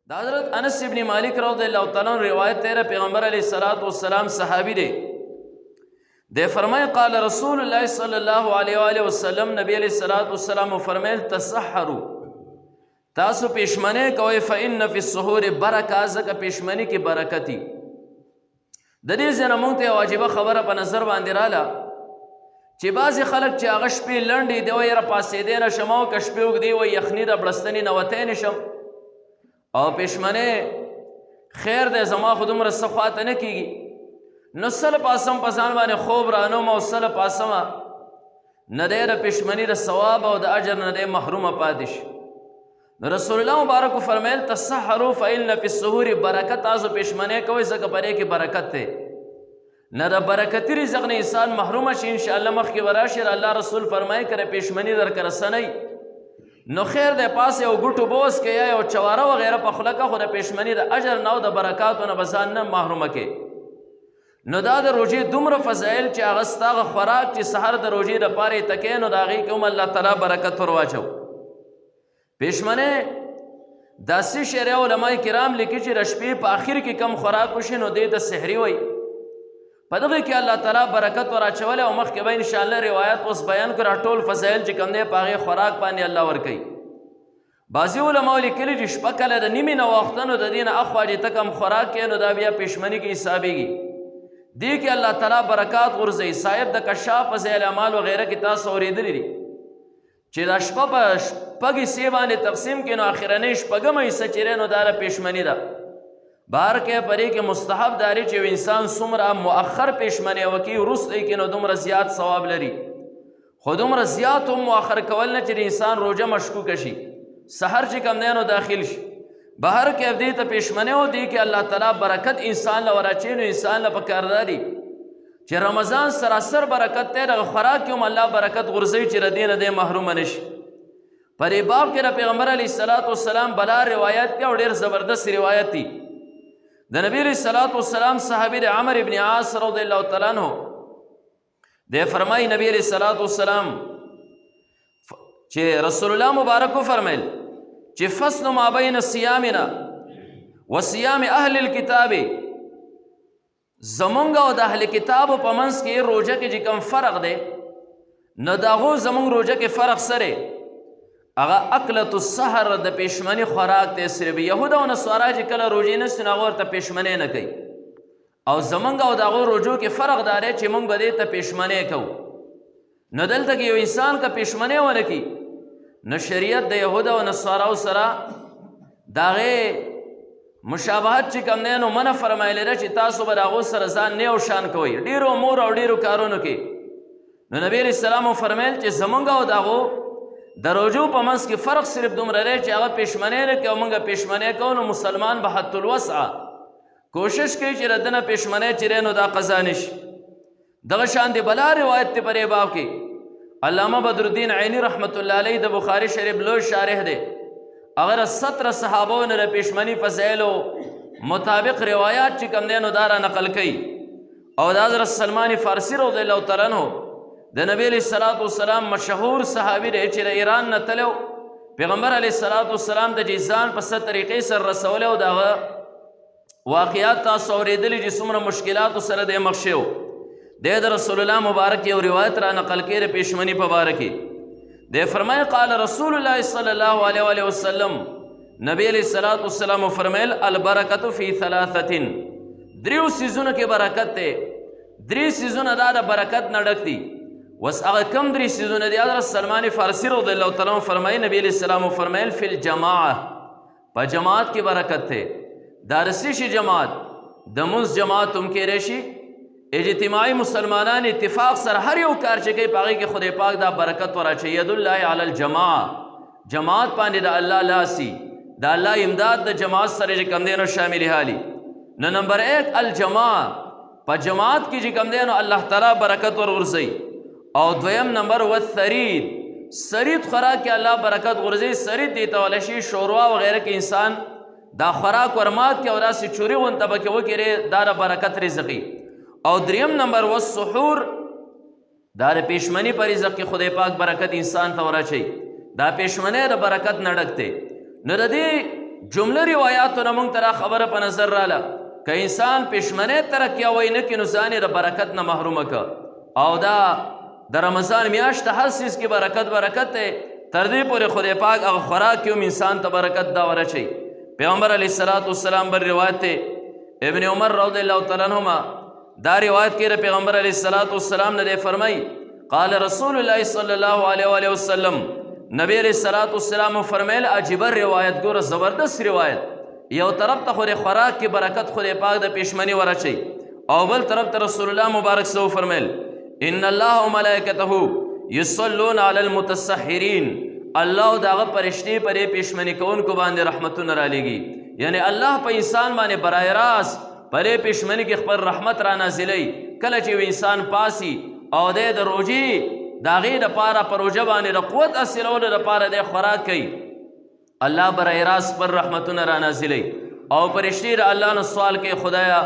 دا حضرت انس ابن مالک رضی اللہ تعالیٰ عنہ روایت ہے پیغمبر علیہ الصلوۃ والسلام صحابی دے فرمائے قال رسول اللہ صلی اللہ علیہ وآلہ وسلم نبی علیہ الصلوۃ والسلام فرمائل تسحروا تاسو پیشمنی کوئے فإن فی السحور برکہ زکا پیشمنی کی برکتی د دې ځای نه موږ ته واجبه خبره په نظر باندې راله چې بعضې خلک چې هغه شپې لنډې دی وایي یاره پاڅېدی نه شم او که شپې اوږدې وایي یخني د بړستنې نه وتی نه شم او پیشمنۍ خیر دی زما خو دومره څه خواته نه کېږي نو سل پاسم په ځان باندې خوب رانوم او سل پاسمه نه دی د پیشمني د ثواب او د اجر نه دی محرومه پاتې شي نو رسول الله مبارک فرمایل تسحروا فإن فی السحور برکت تاسو پیشمنی کوئ ځکه پرې کې برکت دی نه د برکتي رزق نه انسان محرومه شي انشاءالله مخکې به راشي الله رسول فرمایي که د پیشمني درکه رسنی نو خیر دی پاس یو ګوټو بوس کې یا یو چواره وغیره په خوله که خو د پیشمني د اجر نه او د برکاتو نه به ځان نه محرومه کې نو دا د روژې دومره فضایل چې هغه ستا هغه خوراک چې سحر د روژې دپاره یې تکې نو د هغې کې هم الله تعالی برکت ور واچو پیشمنه داسې شریعه علماء کرام لیکي چې د شپې په آخر کې کم خوراک وشي نو دی د سحري وایي په دغه کې الله تعالی برکت ور اچولی او مخکې به انشاءالله روایت اوس بیان کړه ټول فضایل چې کوم دی په هغې خوراک باندې الله ورکوي بعضې علماو لیکلي چې شپه کله د نیمې نه واخته نو د دې نه اخوا چې ته کم خوراک کوې نو دا بیا پیشمني کې حسابېږي دې کې الله تعالی برکات غورځوي صاحب د کشاف فضایل اعمال وغیره کې تاسو اورېدلي دي چې دا شپه په شپږ حصې باندې تقسیم کړي نو اخرنۍ شپږمه حصه چې دی نو دا د پیشمني ده بهر کې پرې کې مستحب داري چې یو انسان څومره مؤخر پیشمني وکړي وروسته یې کې نو دومره زیات ثواب لري خو دومره زیات هم مؤخر کول نه چې د انسان روژه مشکوکه شي سحر چې کوم دی نو داخل شي بهر کې دې ته پیشمني و دې کې الله تعالی برکت انسان له ور اچوي نو انسان له پکار دي چې رمضان سراسر برکت دی دغه خوراک کې هم الله برکت غورځوي چې د دې نه دی محرومه نه شي په دې باب کې د پیغمبر علیه الصلاۃ والسلام بلا روایت دی او ډېر زبردست روایت دی د نبی علیه الصلاۃ والسلام صحابي د عمر ابن عاص رضی الله تعالی عنہ دی فرمایي نبی علیه الصلاۃ والسلام چې رسول الله مبارک فرمایل چې فصل ما بین صیامنا و صیام اهل الكتاب زمونږ او د اهل کتابو په منځ کې روژه کې چې کوم فرق دی نو د هغو زمونږ روژه کې فرق سره هغه اکلت السحر د پیشمني خوراک دی صرف یهود او نصارا چې کله روژې نشي نو هغه ورته پیشمني نه کوي او زمونږ او د هغو روژو کې فرق دا دی چې موږ به دې ته پیشمني کوو نو دلته کې یو انسان که پیشمني ونه کړي نو شریعت د یهود او نصاراو سره د هغې مشابهت چې کوم دی نو منع فرمایلی ده چې تاسو به د هغو سره ځان نه یو شان کوئ ډېرو امور او ډېرو کارونو کې نو نبی علیه السلام فرمیل چې زمونږ او د هغو د روژو په منځ کې فرق صرف دومره دی چې هغه پیشمنی نه کوي او موږ پیشمنی کوو نو مسلمان به حد الوسعه کوشش کوي چې د ده نه پیشمنی چې دی نو دا قضا نه شي دغه شان دی بلا روایت دی په دې باب کې علامه بدرالدین عینی رحمت الله علیه د بخاري شریف لوی شارح دی اگر 17 صحابو نه د پیشمني فضایلو مطابق روایات چې کوم دی نو دا را نقل کوي او د حضرت سلمان فارسی رضی الله تعالی عنہ د نبی علیه الصلاۃ والسلام مشهور صحابي دی چې د ایران نه تلو پیغمبر علیه الصلاۃ والسلام د ځان په څه طریقې سره رسولی او دغه واقعات تاسو اورېدلي چې څومره مشکلاتو سره دی مخ شوی دی د رسول الله مبارک یو روایت را نقل کړي د پیشمني په باره کې دی فرمایي قال رسول الله صلی الله علیه وآله وسلم نبی علیه الصلاۃ والسلام فرمایل البرکت فی ثلاثه دریو سیزونو کې برکت دی درې سیزونه دا د برکت نه ډک دي وس هغه کم درې سیزونه دي حضرت سلمان فارسی رضی الله تعالی عنہ فرمایي نبی علیه السلام فرمایل فی الجماعه په جماعت کې برکت دی دا رسی شي جماعت د منځ جماعت هم کې راشي اجتماعي مسلمانان اتفاق سره هر یو کار چې کوي په هغې کې خدای پاک دا برکت ور اچوي ید الله علی الجماعه جماعت باندې د الله لاسي د الله امداد د جماعت سره چې کوم دی نو شامل حالي نو نمبر 1 الجماعه په جماعت کې چې کوم دی نو الله تعالی برکت ور غورځوي او دویم نمبر والثرید سرید خوراک کې الله برکت غورځوي سرید دی ته ویلی شي شوروا وغیره کې انسان دا خوراک ورمات کې او داسې چورې غونته به کې وکړې دا د برکت رزقي او دریم نمبر والسحور دا د پیشمنی په رزق کې خدای پاک برکت انسان ته ور اچوي دا پیشمنی د برکت نه ډک دی نو د دې جمله روایاتو نه موږ ته دا خبره په نظر راله که انسان پښمنۍ ترقیه وی نه کړي نو ځان یې د برکت نه محرومه که او دا د رمضان میاشت هر څیز کې برکت دی تر دې پورې خدای پاک هغه خوراک کې هم انسان ته برکت دا ورچوي پیغمبر علیه الصلاة والسلام بل روایت دی ابن عمر رضی الله تعالی عنهما دا روایت کې د پیغمبر علیه الصلاة والسلام نه دی فرمایي قال رسول الله صلی الله علیه وسلم نبی علیه الصلاة والسلام فرمیل عجیبه روایت ګوره زبردست روایت یو طرف ته خدای خوراک کې برکت خدای پاک د پښمنۍ ورچوي او بل طرف ته رسول الله مبارک سو فرمیل ان الله وملائکته یصلون علی المتسحرین الله او دغه فرشتې پر پښمنۍ کوونکو باندې رحمتونه رالیږي یعنی الله په انسان باندې برای راست پر پښمنۍ کې خپل رحمت را نازلوي کله چې انسان پاسي او د روزي د هغې دپاره په روژه باندې د قوت حاصلولو دپاره دی خوراک کوي الله برای راست پر رحمتونه را نازلوي او فرشتې د الله نه سوال کوي خدایا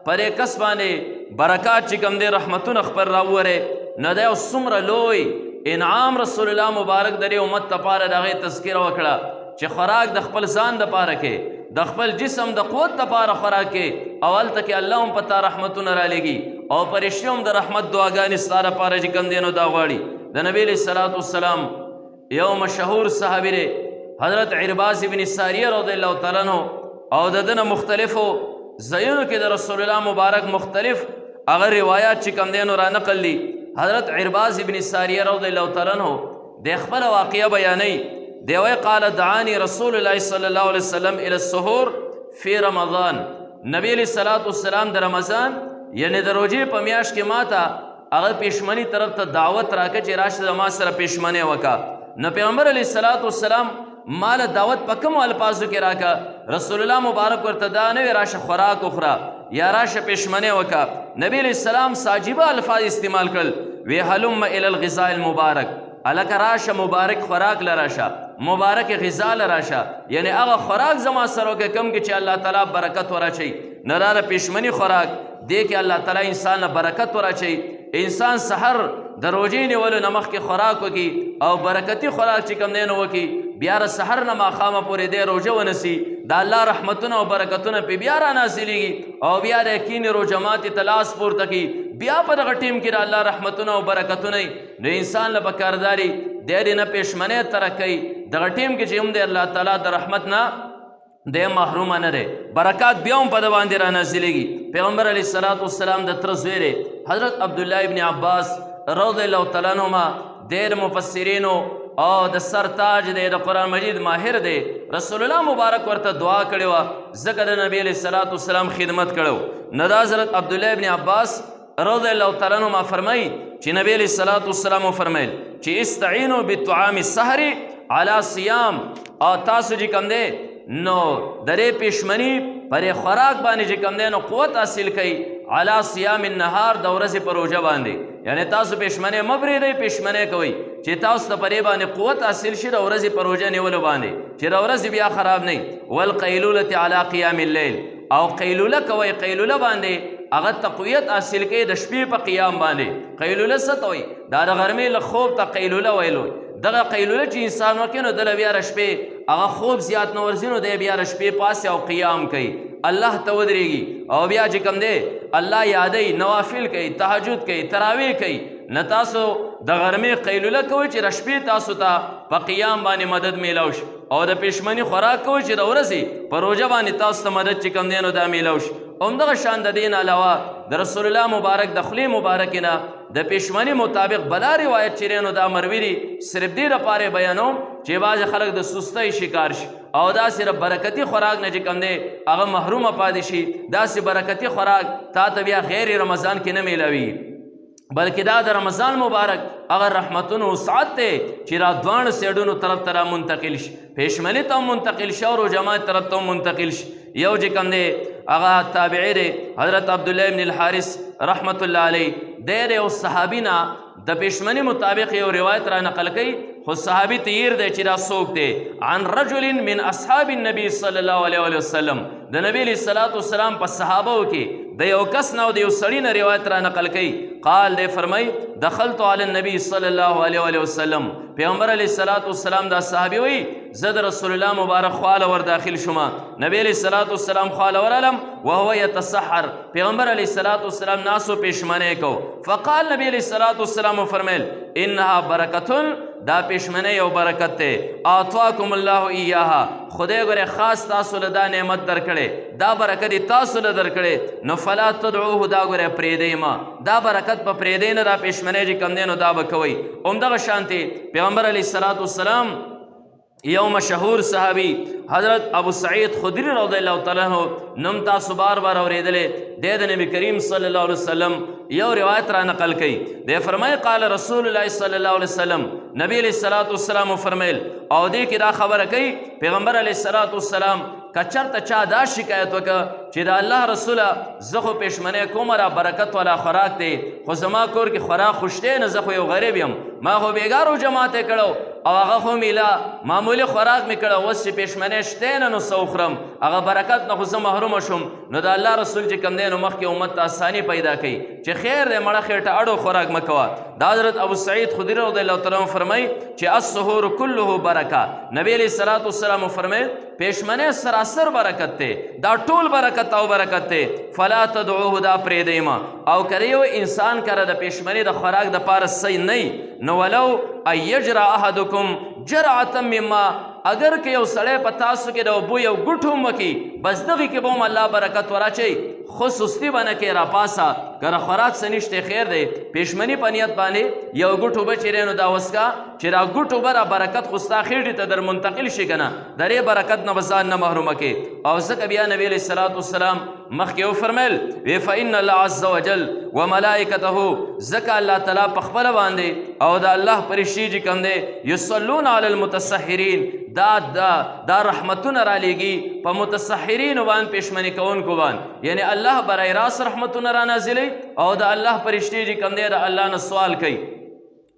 پر کس باندې برکات چې کوم دی رحمتونه خپل راوورې نو دی څومره لوی انعام رسول الله مبارک د دې امت دپاره د هغې تذکره وکړه چې خوراک د خپل ځان دپاره کې د خپل جسم د قوت دپاره خوراک کې او هلته کې الله هم په تا رحمتونه رالیږي او فرشتې هم د رحمت دعاګانې ستا دپاره چې کوم دی نو دا غواړي د نبي علیه الصلاة والسلام یو مشهور صحابي دی حضرت عرباز بن ساریه رضی الله تعالی عنہ او د ده نه مختلفو ځایونو کې د رسول الله مبارک مختلف هغه روایات چې کوم دی نو را نقل دي حضرت عرباز بن ساریه رضی الله تعالی عنہ د خپله واقعه بیانوي دی وایي قال دعانی رسول الله صلی الله علیه وسلم الى السحور فی رمضان نبی علیه الصلاة والسلام د رمضان یعنی د روژې په میاشت کې ماته هغه پښمنۍ طرف ته دعوت راکړه چې راشه زما سره پښمنۍ وکړه نو پیغمبر علیه الصلاة والسلام مال دعوت په کومو الفاظو کې راکړه رسول الله مبارک ورته دا نه وی راشه خوراک وخوره یا راشه پښمنۍ وکړه نبی علیه السلام ساجبه الفاظ استعمال کړل وی هلم الی الغذاء المبارک الکه راشه مبارک خوراک لراشه مبارک غذا لراشه یعنی هغه خوراک زما سره وکړه کوم کې چې الله تعالی برکت ورچوي نه دا د پښمنۍ خوراک دې کې الله تعالی انسان له برکت ورچوي انسان سحر د روژې نیولو نه مخکې خوراک وکړي او برکتي خوراک چې کوم دی نو وکړي بیا د سحر نه ماښامه پورې دی روژه ونیسي د الله رحمتونه او برکتونه پې بیا را نازلېږي او بیا د یقیني روژه ماتې ته لاس پورته کړي بیا په دغه ټیم کې د الله رحمتونه او برکتونه نو انسان له پکارداري دی دې نه پښمنۍ ترک کوي دغه ټیم کې چې هم دی الله تعالی د رحمت نه دی محرومه نه دی برکات بیا هم په ده باندې را نازلېږي پیغمبر علیه الصلاة والسلام د تره زوی دی حضرت عبدالله ابن عباس رضی الله تعالی عنهما ډېر مفسرینو او د سر تاج دی د قرآن مجید ماهر دی رسول الله مبارک ورته دعا کړې وه ځکه د نبی علیه الصلاة والسلام خدمت کړی نو دا حضرت عبدالله ابن عباس رضی الله تعالی عنهما فرمایي چې نبی علیه الصلاة والسلام وفرمیل چې استعینوا بالطعام السحر علی صیام او تاسو چې کوم دی نو د دې پښمنۍ پر خوراک باندې چې کوم دی نو قوت حاصل کوي علی صیام النهار د ورځې په روژه باندې یعنی تاسو پښمنۍ مه پرېږدئ پښمنۍ کوئ چې تاسو ته په دې باندې قوت حاصل شي د ورځې په روژه نیولو باندې چې د ورځې بیا خراب نه والقیلولة علی قیام اللیل او قیلوله کوئ قیلوله باندې هغه تقویت حاصل کوي د شپې په قیام باندې قیلوله څه ته وایي دا د غرمې له خوب ته قیلوله ویلو دغه قیلوله چې انسان وکړي نو دله بیا د شپې هغه خوب زیات نه ورځي نو دی بیا د شپې پاسې او قیام کوي الله ته ودرېږي او بیا چې کوم دی الله یادوي نوافل کوي تهجد کوي تراویح کوي نه تاسو د غرمې قیلوله کوئ چې د شپې تاسو ته په قیام باندې مدد میلاو شي او د پښمنۍ خوراک کوئ چې د ورځې په روژه باندې تاسو ته مدد چې کوم دی نو دا میلاو شي همدغه شان د دې نه علاوه د رسول الله مبارک د خولې مبارکې نه د پښمنۍ مطابق بلا روایت چې دی نو دا مروي دي صرف دې دپاره بیانوم چې بعضې خلک د سستۍ شکار شي او داسې د برکتي خوراک نه چې کوم دی هغه محرومه پاتې شي داسې برکتي خوراک تا ته بیا غیر رمضان کې نه میلاوي بلکې دا د رمضان مبارک هغه رحمتونو وسعت دی چې را دواړو سیډونو طرف ته را منتقل شي پښمنۍ ته هم منتقل شي او روژه مات طرف ته هم منتقل شي یو چې کوم دی هغه تابعی دی حضرت عبدالله ابن الحارث رحمت الله علیه دی د یو صحابي نه د پښمنۍ مطابق یو روایت را نقل کوي خو صحابي تیر دی چې دا څوک دی عن رجل من اصحاب النبي صلی الله علیه وسلم د نبی علیه الصلاة والسلام په صحابو کې د یو کس نه او د یو سړي نه روایت را نقل کوي قال دی فرمای دخلت علی النبي صلی الله علیه وسلم پیغمبر علیه الصلاة والسلام دا صحابي وایي زه د رسول الله مبارک خواله ور داخل شوم. نبی علیه الصلاۃ والسلام خواله ورالم وهو یتسحر، پیغمبر علیه الصلاۃ والسلام ناسو پېشمنۍ کو. فقال نبی علیه الصلاۃ والسلام فرمیل انها برکتون، دا پېشمنۍ یو برکت دی. اعطاکم الله ایاها، خدای ګوره خاص تاسو له دا نعمت درکړی، دا برکت یې تاسو له درکړی، نو فلا تدعوه، دا ګوره پرېږدئ ما، دا برکت په پرېږدئ نه، دا پېشمنۍ چې کوم دی نو دا به کوئ. همدغه شانتې پیغمبر علیه الصلاۃ والسلام یو مشهور صحابي حضرت ابو سعید خدری رضی الله تعالی عنہ نوم تاسو بار بار اورېدلی دی، د نبی کریم صلی الله علیه وسلم یو روایت را نقل کوي. دی فرمایي قال رسول الله صلی الله علیه وسلم، نبی علیه الصلاۃ والسلام فرمیل، او دې کې دا خبره کوي پیغمبر علیه الصلاۃ والسلام که چرته چا دا شکایت وکړه چې د الله رسوله زه خو پېشمنۍ کوم را برکت والا خوراک دی، خو زما کور کې خوراک خو شته نه، زه خو یو غریب یم، ما خو بېګارو جماعت یې کړو او هغه خو میله معمولي خوراک مې کړه، اوس چې پېشمنۍ شته نه نو څه وخورم، هغه برکت نه خو زه محرومه شوم. نو د الله رسول چې کوم دی نو مخکې امت ته اساني پیدا کوي چې خیر دی مړه خېټه اړو خوراک مه کوه. دا حضرت ابو سعید خدری رضی الله تعالی عنه فرمایي چې السحور کله برکه، نبی علیه الصلاۃ والسلام فرمایي پېشمنۍ سراسر برکت دی، دا ټول برکت او برکت دی. فلا تدعوه، دا پرېږدئ ما. او که یو انسان کره د پېشمنۍ د خوراک دپاره صحیح نه نو ولو ان یجرع احدکم جرعة مما، اگر که یو سړی په تاسو کې د اوبو یو ګوټ هم وکړي بس دغې کې به هم الله برکت وراچوي، خو سستي به نه کوې راپاسه، که را خوراک څه نشته خیر دی، پېشمنۍ په نیت باندې یو ګوټ اوبه چې دی نو دا وڅښه چې را ګوټ اوبه را برکت خو ستا خېټې ته در منتقل شي که نه، د دې برکت نه به ځان نه محرومه کې. او ځکه بیا نبی علیه الصلاۃ والسلام مخکې وفرمیل وی فإن الله عز وجل وملائکته، ځکه الله تعالی په خپله باندې او د الله فرشتې چې کوم دی یصلون علی المتسحرین، دا رحمتونه را لیږي په متسحرینو باندې پېشمنۍ کوونکو باندې، یعنی الله برای راست رحمتونه را نازلوي او د الله فرشتې چې کوم دی د الله نه سوال کوي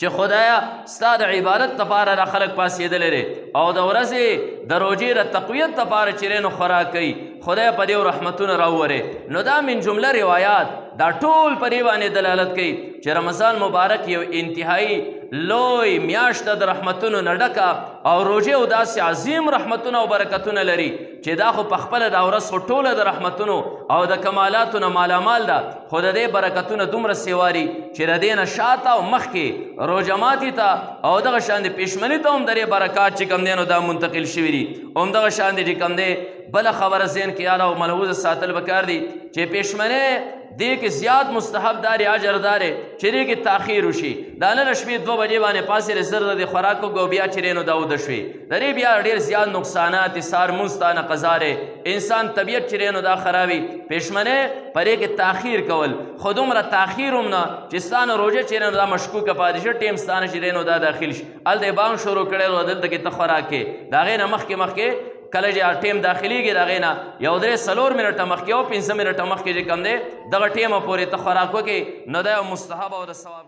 چې خدایا ستا د عبادت دپاره را خلک پاسېدلی دی او د ورځې د روژې د تقویت دپاره چې نو خوراک کوي، خدای په دې رحمتونه راوورې. نو دا من جمله روایات دا ټول په دې باندې دلالت کوي چې رمضان مبارک یو انتهایی لوی میاشت د رحمتونو نه ډکه او روژې او داسې عظیم رحمتونه او برکتونه لري چې دا خو په خپله دا ورځ خو ټوله د رحمتونو او د کمالاتو نه مالامال ده، خو د دې برکتونه دومره سیواري چې د دې نه شاته او مخکې روژه ماتي ته او دغه شان د پېشمنۍ ته هم د دې برکات چې کوم دی نو دا منتقل شوي دي. همدغه شان دی چې کوم دی بله خبره ذهن کې یاد او ملحوظه ساتل پکار دي چې پېشمنۍ دې کې زیات مستحب داري اجر داري چې دې کې تاخیر وشي، دا نن شپې 2 بجې باندې پاسې زر د خوراک وکړو بیا چې نو دا وده شوي، د دې بیا ډېر زیات نقصانات سار مونځ ته نه قضارې انسان طبیعت چې نو دا خرابي. پېشمنۍ په دې کې تاخیر کول خو دومره تاخیر هم نه چې ستا نه روژه چې نو دا مشکوکه پاتې شه، ټیم ستا نه چې نو دا داخل شي، هلته یې بانګ شروع کړی و دلته کې ته خوراک کې، د هغې نه مخکې کله چې ټیم داخلیږي د هغې نه یو 3-4 منټه مخکې او 15 منټه مخکې چې کوم دی دغه ټیمه پورې ته خوراک وکړې نو دا یو مستحب او د ثواب